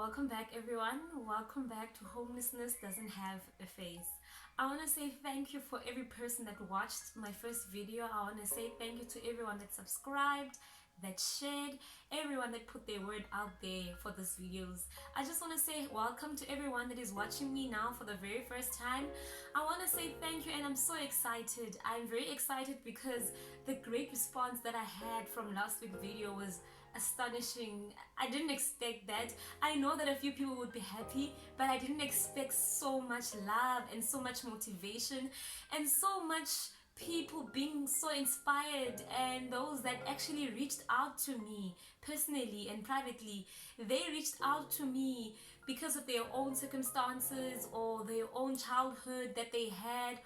Welcome back, everyone. Welcome back to Homelessness Doesn't Have a Face. I want to say thank you for every person that watched my first video. I want to say thank you to everyone that subscribed, that shared, everyone that put their word out there for these videos. I just want to say welcome to everyone that is watching me now for the very first time. I want to say thank you, and I'm so excited. I'm very excited because the great response that I had from last week's video was astonishing. I didn't expect that. I know that a few people would be happy, but I didn't expect so much love and so much motivation and so much people being so inspired, and those that actually reached out to me personally and privately. They reached out to me because of their own circumstances or their own childhood that they had.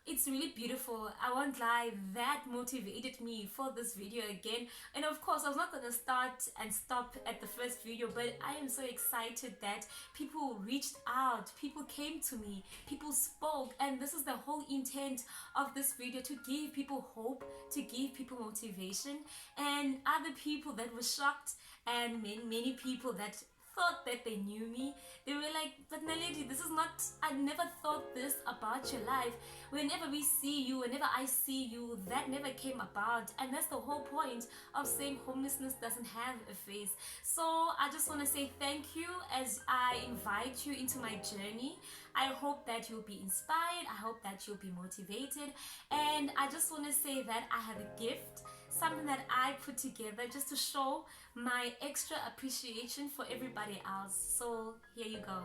It's really beautiful. I won't lie, that motivated me for this video again. And of course, I was not gonna start and stop at the first video, but I am so excited that people reached out, people came to me, people spoke, and this is the whole intent of this video, to give people hope, to give people motivation. And other people that were shocked, and many people that thought that they knew me, they were like, but Naledi, this is not, I never thought this about your life. Whenever we see you, whenever I see you, that never came about. And that's the whole point of saying homelessness doesn't have a face. So I just want to say thank you as I invite you into my journey. I hope that you'll be inspired, I hope that you'll be motivated, and I just want to say that I have a gift, something that I put together just to show my extra appreciation for everybody else. So here you go.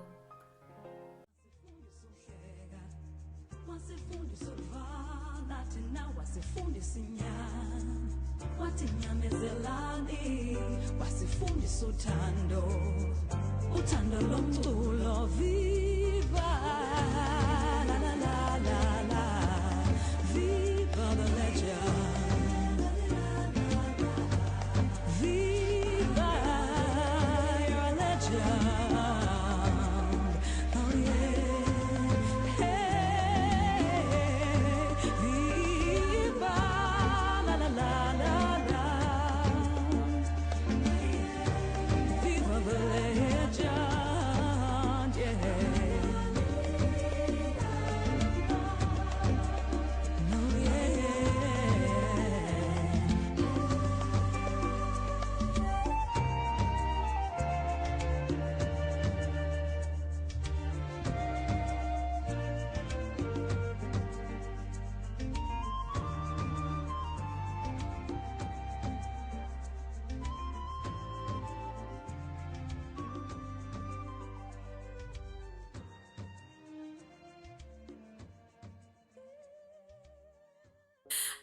Uthando lomculo Viva, la la la la la, Viva the legend, Viva, you're a legend, oh yeah, hey, Viva, la la la la la, Viva the legend, yeah.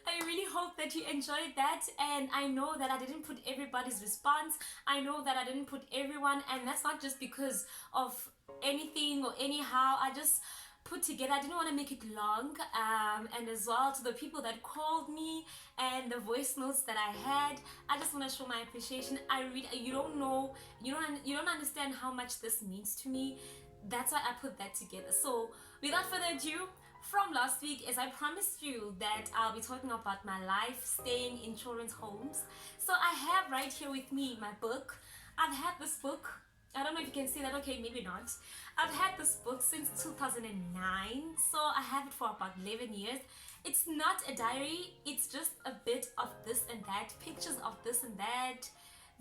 I really hope that you enjoyed that, and I know that I didn't put everybody's response. I know that I didn't put everyone, and that's not just because of anything or anyhow. I just put together, I didn't want to make it long, and as well to the people that called me and the voice notes that I had, I just want to show my appreciation. You don't know, you don't understand how much this means to me. That's why I put that together. So without further ado, from last week, as I promised you that I'll be talking about my life staying in children's homes. So I have right here with me my book. I've had this book, I don't know if you can see that, okay, maybe not. I've had this book since 2009, so I have it for about 11 years. It's not a diary, it's just a bit of this and that, pictures of this and that,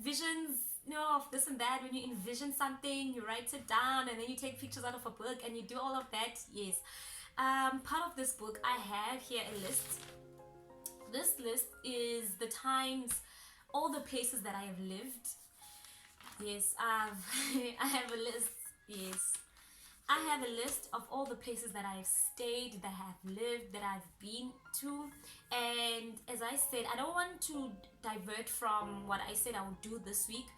visions, you know, of this and that. When you envision something, you write it down, and then you take pictures out of a book and you do all of that. Yes. Part of this book, I have here a list. This list is the times, all the places that I have lived. Yes, I have a list. Yes, I have a list of all the places that I've stayed, that I have lived, that I've been to. And as I said, I don't want to divert from what I said I would do this week,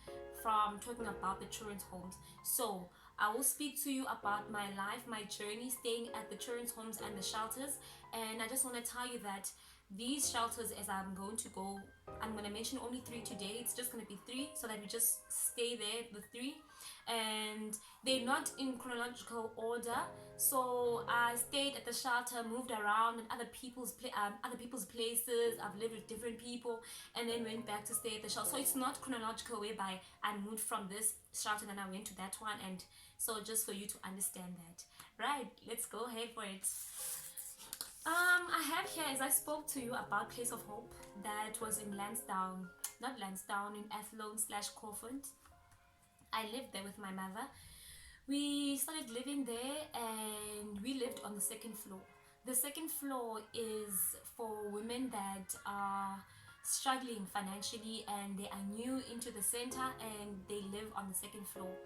from talking about the children's homes. So I will speak to you about my life, my journey staying at the children's homes and the shelters. And I just want to tell you that these shelters, as I'm going to go I'm gonna mention only 3 today. It's just gonna be 3 so that we just stay there with 3, and they're not in chronological order. So I stayed at the shelter, moved around in other people's places. I've lived with different people, and then went back to stay at the shelter. So it's not chronological whereby I moved from this shelter and then I went to that one. And so just for you to understand that. Right, let's go ahead for it. I have here, as I spoke to you about Place of Hope, that was in Lansdowne, not Lansdowne, in Athlone/Crawford. I lived there with my mother. We started living there and we lived on the 2nd floor. The 2nd floor is for women that are struggling financially and they are new into the center and they live on the 2nd floor.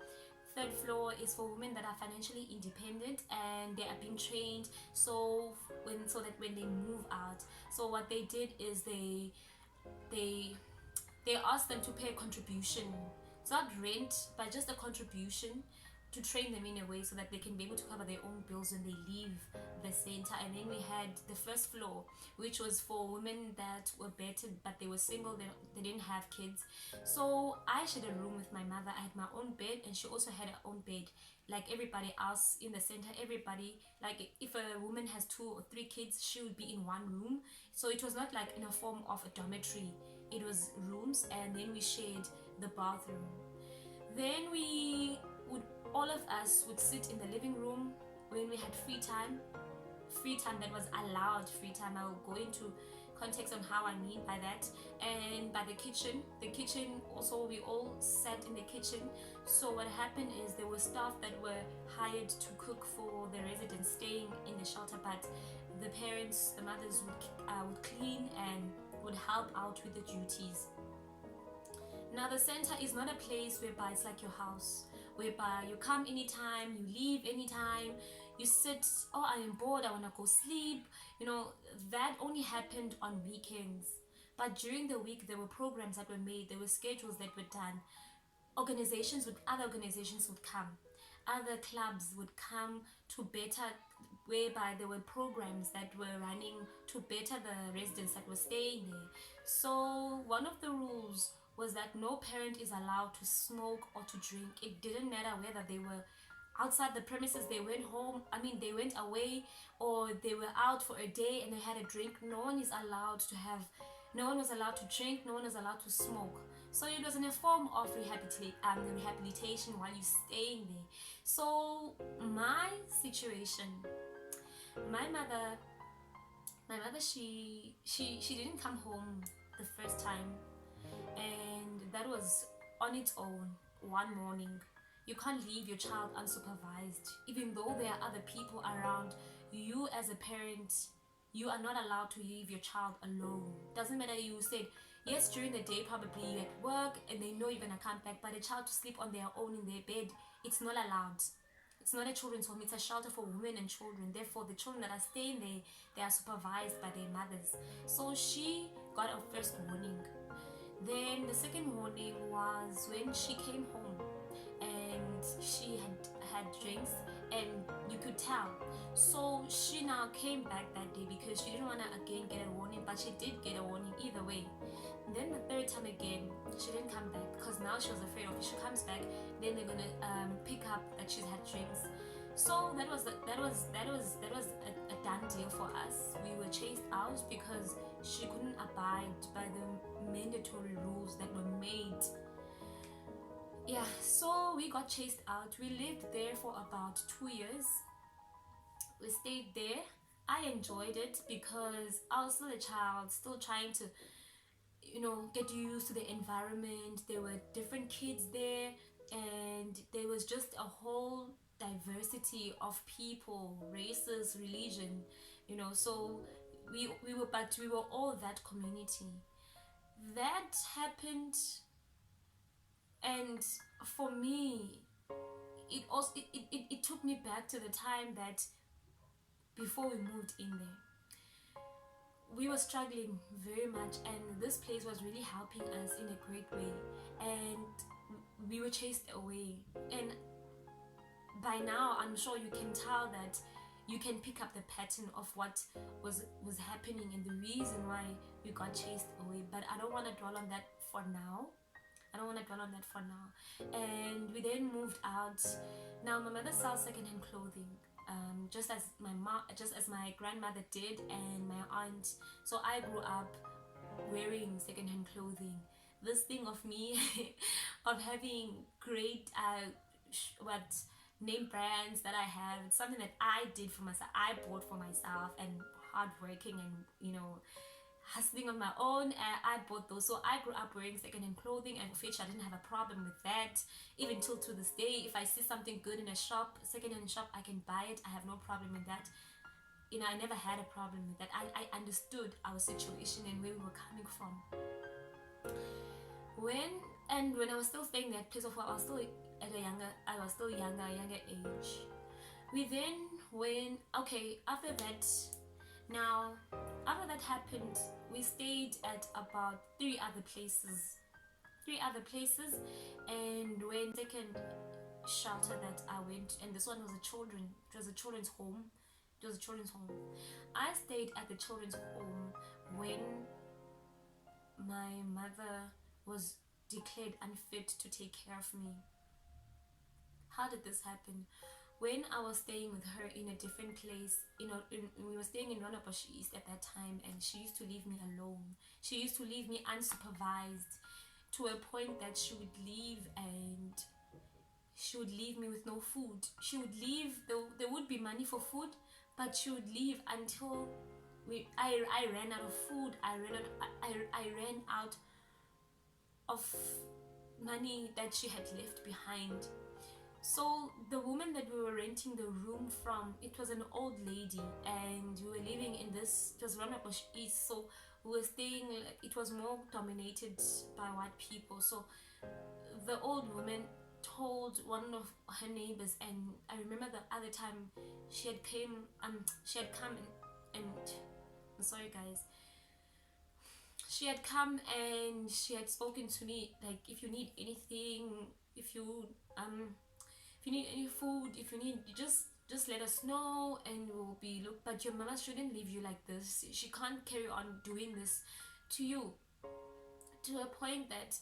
3rd floor is for women that are financially independent and they are being trained so that when they move out. So what they did is they asked them to pay a contribution. It's not rent, but just a contribution to train them in a way so that they can be able to cover their own bills when they leave the center. And then we had the 1st floor, which was for women that were better but they were single, they didn't have kids. So I shared a room with my mother. I had my own bed and she also had her own bed. Like everybody else in the center, everybody, like if a woman has 2 or 3 kids, she would be in one room. So it was not like in a form of a dormitory. It was rooms, and then we shared the bathroom. Then all of us would sit in the living room when we had free time that was allowed free time. I will go into context on how I mean by that. And by the kitchen also, we all sat in the kitchen. So what happened is there were staff that were hired to cook for the residents staying in the shelter, but the parents, the mothers would clean and would help out with the duties. Now the center is not a place whereby it's like your house, whereby you come anytime, you leave anytime, you sit, oh, I am bored, I want to go sleep. That only happened on weekends. But during the week, there were programs that were made, there were schedules that were done. Other organizations would come. Other clubs would come to better, whereby there were programs that were running to better the residents that were staying there. So one of the rules was that no parent is allowed to smoke or to drink. It didn't matter whether they were outside the premises, they went away, or they were out for a day and they had a drink. No one was allowed to drink, no one was allowed to smoke. So it was in a form of rehabilitation while you're staying there. So my situation, my mother, she didn't come home the first time, and that was on its own. One morning, you can't leave your child unsupervised. Even though there are other people around, you as a parent, you are not allowed to leave your child alone. Doesn't matter, you said yes, during the day probably you're at work and they know you're gonna come back, but a child to sleep on their own in their bed, it's not allowed. It's not a children's home, it's a shelter for women and children. Therefore, the children that are staying there, they are supervised by their mothers. So she got a first warning. Then the second warning was when she came home and she had drinks and you could tell. So she now came back that day because she didn't want to again get a warning, but she did get a warning either way. And then the 3rd time again, she didn't come back because now she was afraid of if she comes back, then they're gonna pick up that she's had drinks. So that was a done deal for us. We were chased out because she couldn't abide by the mandatory rules that were made. Yeah, so we got chased out. We lived there for about 2 years. We stayed there. I enjoyed it because I was still a child, still trying to get used to the environment. There were different kids there and there was just a whole diversity of people, races, religion, so we were all that community. That happened, and for me, it took me back to the time that before we moved in there. We were struggling very much, and this place was really helping us in a great way, and we were chased away. And by now, I'm sure you can tell that you can pick up the pattern of what was happening and the reason why we got chased away. But I don't want to dwell on that for now. And we then moved out. Now my mother sells secondhand clothing, just as my grandmother did and my aunt. So I grew up wearing secondhand clothing. This thing of me of having great what name brands that I have, it's something that I did for myself. I bought for myself, and hardworking, and hustling on my own. I bought those. So I grew up wearing secondhand clothing, and which I didn't have a problem with that. Even till to this day, if I see something good in a shop, secondhand shop, I can buy it. I have no problem with that. I never had a problem with that. I understood our situation and where we were coming from. When I was still staying that place of work, I was still younger age. We then went, okay, after that happened, we stayed at about three other places, and when second shelter that I went, and this one was a children's home. I stayed at the children's home when my mother was declared unfit to take care of me. How did this happen? When I was staying with her in a different place, we were staying in Rwanabush East at that time, and she used to leave me alone. She used to leave me unsupervised, to a point that she would leave and she would leave me with no food. She would leave, there would be money for food, but she would leave until I ran out of food. I ran out of money that she had left behind. So the woman that we were renting the room from, it was an old lady, and we were living in this, it was Rwanabush East, so we were staying, it was more dominated by white people. So the old woman told one of her neighbors, and I remember the other time she had come and I'm sorry guys, she had come and she had spoken to me, like, if you need anything, if you need any food, if you need, just let us know and we'll be but your mama shouldn't leave you like this. She can't carry on doing this to you. To a point that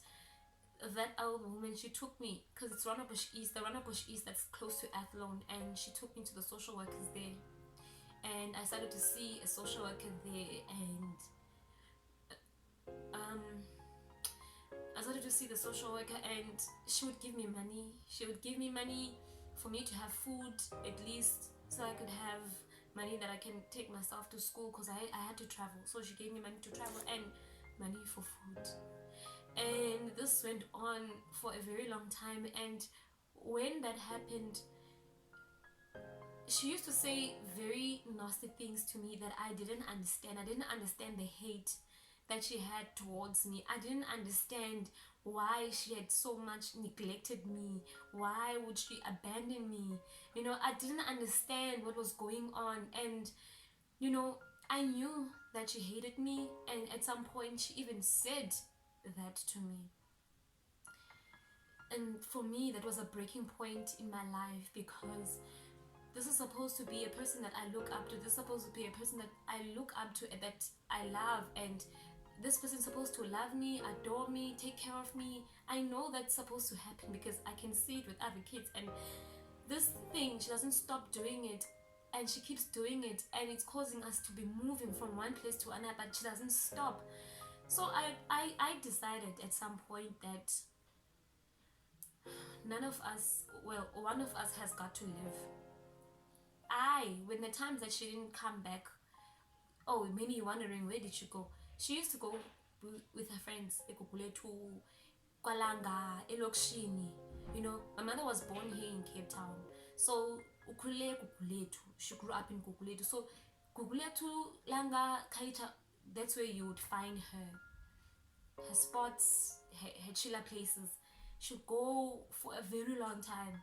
old woman, she took me, because it's Rwanabush East, the Rwanabush East that's close to Athlone, and she took me to the social workers there, and I started to see a social worker there, and I started to see the social worker, and she would give me money for me to have food, at least, so I could have money that I can take myself to school, because I had to travel. So she gave me money to travel and money for food. And this went on for a very long time. And when that happened, she used to say very nasty things to me that I didn't understand. I didn't understand the hate that she had towards me. I didn't understand why she had so much neglected me. Why would she abandon me? I didn't understand what was going on. And I knew that she hated me, and at some point she even said that to me. And for me, that was a breaking point in my life, because this is supposed to be a person that I look up to. This is supposed to be a person that I look up to and that I love, and this person's supposed to love me, adore me, take care of me. I know that's supposed to happen because I can see it with other kids, and this thing, she doesn't stop doing it, and she keeps doing it, and it's causing us to be moving from one place to another, but she doesn't stop. So I decided at some point that one of us has got to live. When the times that she didn't come back, maybe you're wondering, where did she go? She used to go with her friends, to Kwalanga, Elokshini. My mother was born here in Cape Town. So she grew up in Guguletu. So Guguletu, Langa, Kaita, that's where you would find her. Her spots, her chiller places. She'd go for a very long time.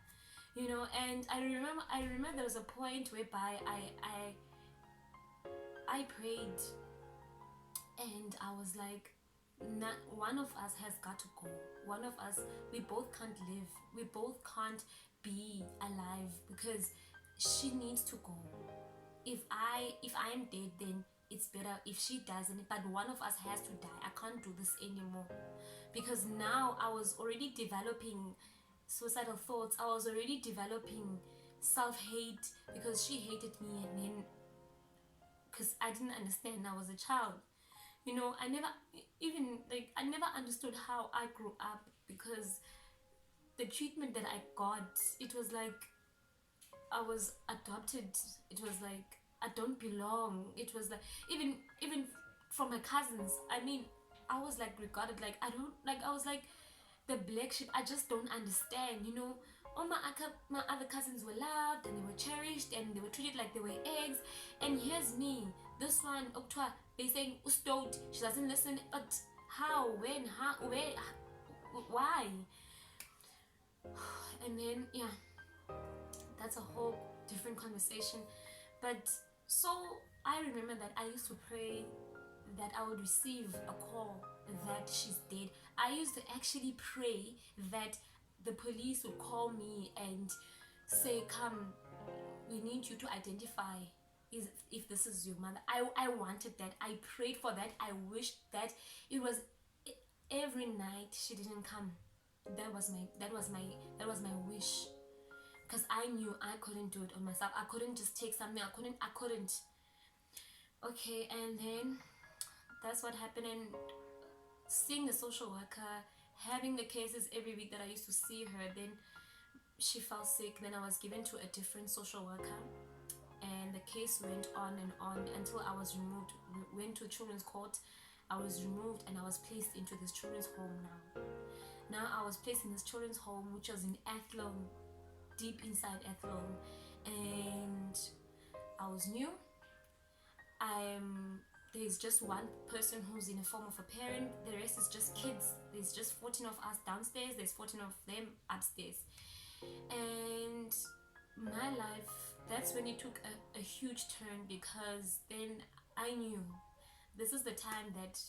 And I remember there was a point whereby I prayed, and I was like, one of us has got to go. One of us, we both can't live. We both can't be alive, because she needs to go. if I am dead, then it's better if she doesn't, but one of us has to die. I can't do this anymore. Because now I was already developing suicidal thoughts. I was already developing self-hate because she hated me, and then because I didn't understand, I was a child. I never even like I never understood how I grew up, because the treatment that I got, it was like I was adopted. It was like I don't belong. It was like even from my cousins. I mean, I was like regarded like I don't like. I was like the black sheep. I just don't understand. All my other cousins were loved and they were cherished and they were treated like they were eggs. And here's me, this one, Oktwa, they saying ustot. She doesn't listen. But how? When? How? Where? Why? And then yeah, that's a whole different conversation. But so I remember that I used to pray that I would receive a call that she's dead. I used to actually pray that the police would call me and say, come, we need you to identify if this is your mother. I wanted that. I prayed for that. I wished that it was every night she didn't come. That was my wish, because I knew I couldn't do it on myself. I couldn't just take something. I couldn't. Okay, and then that's what happened. And seeing the social worker, having the cases every week that I used to see her, then she fell sick. Then I was given to a different social worker, and the case went on and on until I was removed. Went to children's court. I was removed and I was placed into this children's home now I was placed in this children's home, which was in Athlone, deep inside Athlone, and I was new. There's just one person who's in a form of a parent. The rest is just kids. There's just 14 of us downstairs. There's 14 of them upstairs. And my life, that's when it took a huge turn, because then I knew this is the time that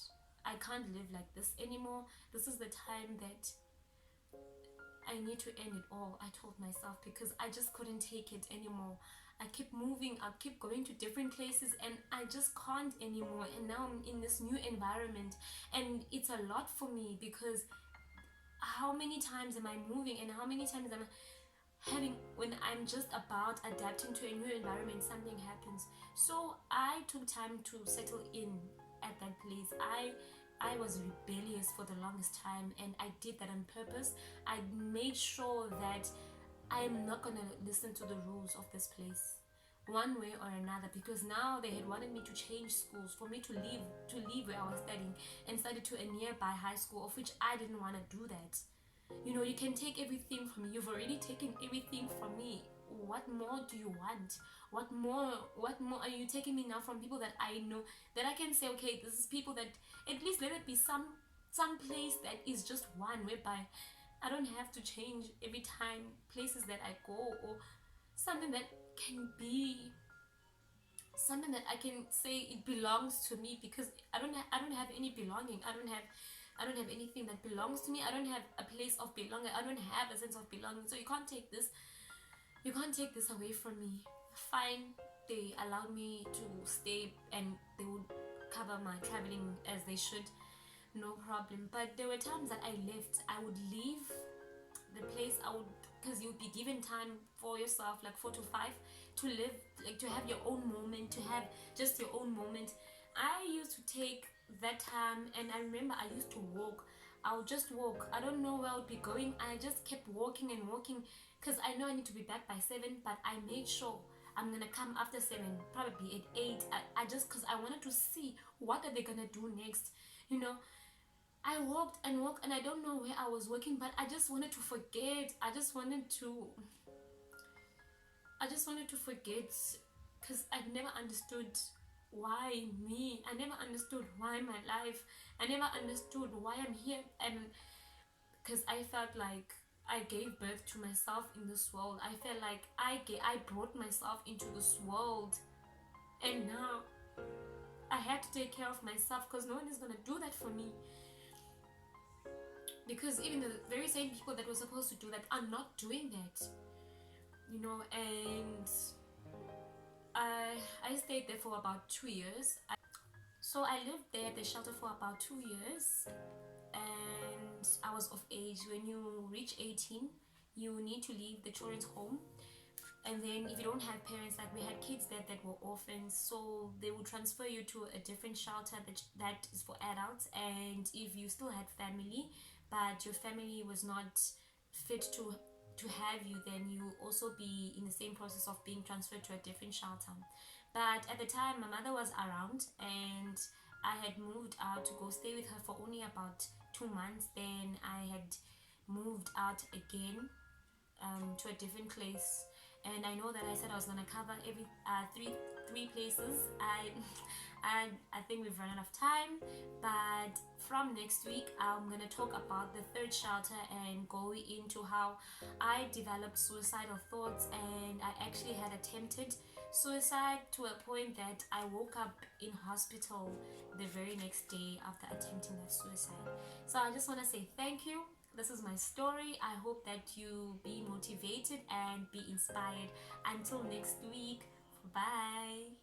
I can't live like this anymore. This is the time that I need to end it all, I told myself, because I just couldn't take it anymore. I keep moving, I keep going to different places, and I just can't anymore. And now I'm in this new environment, and it's a lot for me, because how many times am I moving, and how many times am I having, when I'm just about adapting to a new environment, something happens. So I took time to settle in at that place. I was rebellious for the longest time, and I did that on purpose. I made sure that I am not gonna listen to the rules of this place, one way or another, because now they had wanted me to change schools, for me to leave where I was studying and study to a nearby high school, of which I didn't want to do that. You can take everything from me. You've already taken everything from me. What more do you want? What more are you taking me now from people that I know, that I can say, okay, this is people that, at least let it be some place that is just one, whereby I don't have to change every time places that I go, or something that can be something that I can say it belongs to me, because I don't have any belonging. I don't have anything that belongs to me. I don't have a place of belonging. I don't have a sense of belonging. So you can't take this away from me. Fine, they allowed me to stay and they would cover my traveling as they should, no problem. But there were times that I left. I would leave the place. Because you'd be given time for yourself, like 4 to 5, to live, like to have your own moment, to have just your own moment. I used to take that time, and I remember I used to walk. I would just walk. I don't know where I would be going. I just kept walking and walking, because I know I need to be back by 7, but I made sure I'm gonna come after 7, probably at 8. I just, because I wanted to see what are they gonna do next. I walked and walked, and I don't know where I was working, but I just wanted to forget. I just wanted to forget, because I'd never understood why me. I never understood why my life. I never understood why I'm here, and because I felt like I gave birth to myself in this world. I felt like I brought myself into this world, and now I had to take care of myself, because no one is gonna do that for me. Because even the very same people that were supposed to do that are not doing that, and I stayed there for about 2 years. So I lived there at the shelter for about 2 years, and I was of age. When you reach 18, you need to leave the children's home. And then if you don't have parents, like we had kids that were orphans, so they would transfer you to a different shelter that is for adults. And if you still had family, but your family was not fit to have you, then you also be in the same process of being transferred to a different shelter. But at the time, my mother was around, and I had moved out to go stay with her for only about 2 months. Then I had moved out again, to a different place. And I know that I said I was gonna cover every three places. I think we've run out of time, but from next week I'm gonna talk about the third shelter and go into how I developed suicidal thoughts, and I actually had attempted suicide to a point that I woke up in hospital the very next day after attempting that suicide. So I just want to say thank you. This is my story. I hope that you be motivated and be inspired. Until next week, bye.